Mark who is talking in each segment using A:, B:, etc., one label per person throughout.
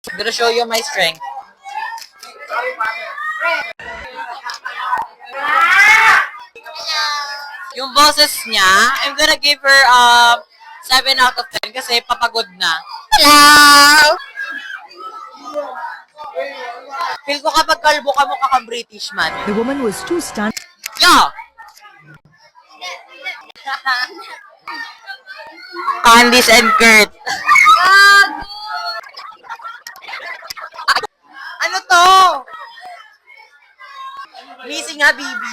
A: I'm gonna show you my strength. Yung boses niya, I'm gonna give her 7 out of 10 kasi papagod na. Hello! Feel ko kapag kalbo ka mukha kang British man.
B: The woman was too stunned.
A: Yeah! Candice and Kurt. Ano to? Missing Habibi.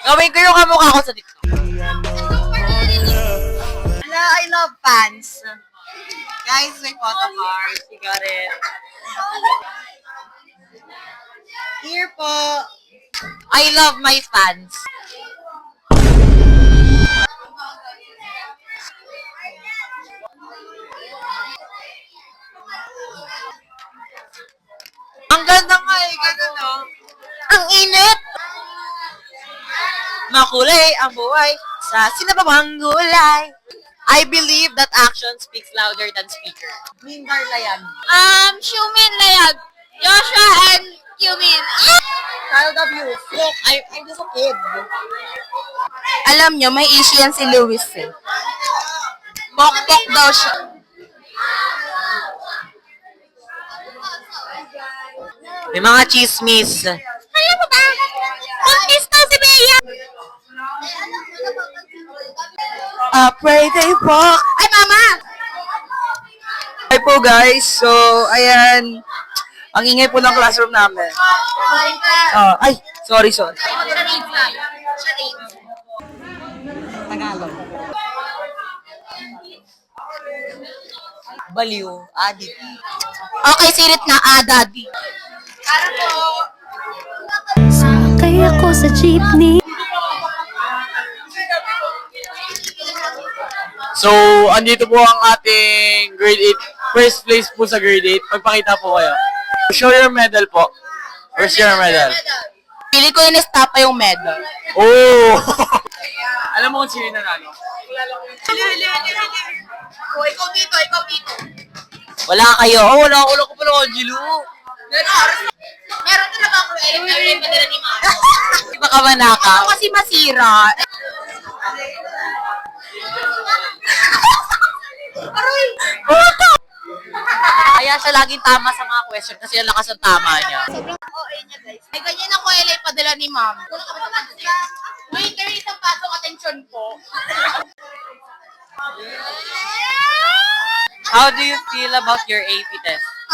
A: Gawin ko yung kamukha ko sa TikTok. Hello, I love fans. Guys, may photo card. You got it. Here po. I love my fans. Ang ganda nga eh, ganun no? Ang init! Makulay ang buhay sa sinabawang gulay. I believe that action speaks louder than speaker. Mindar Layag.
C: Shumin Layag. Joshua and Yumin.
A: Child abuse. Look, I'm just a kid.
C: Alam nyo, may issue yan si Luis eh. Bok-bok daw siya.
A: May mga chismis.
C: Alam mo ba? Buntis daw si Bea.
A: Pray they walk.
C: Ay, mama!
D: Hi po guys, so ayan, ang ingay po ng classroom namin. Ay, sorry.
A: Tagalog. Baliw. Adit.
C: Okay, sirit na, daddy.
B: Sumakay ako sa jeepney.
D: So, andito po ang ating grade 8, first place po sa grade 8. Magpakita po kayo. Show your medal po. Where's your medal?
C: Pili ko yung estapa yung medal.
D: Oh! Alam mo kung sino yung nanalo?
C: Ikaw dito.
A: Wala kayo. Wala ko pala Angelo.
C: Meron talaga ako yung padala ni mama.
A: Di ba ka manaka?
C: Ako kasi masira. Aroy!
A: Kaya siya laging tama sa mga question kasi ang lakas ng tama niya.
C: Sobrang OA niya, guys. May ganyan ako LA padala ni ma'am. Waiter, isang pasok atensyon po.
A: How do you feel about your AP test?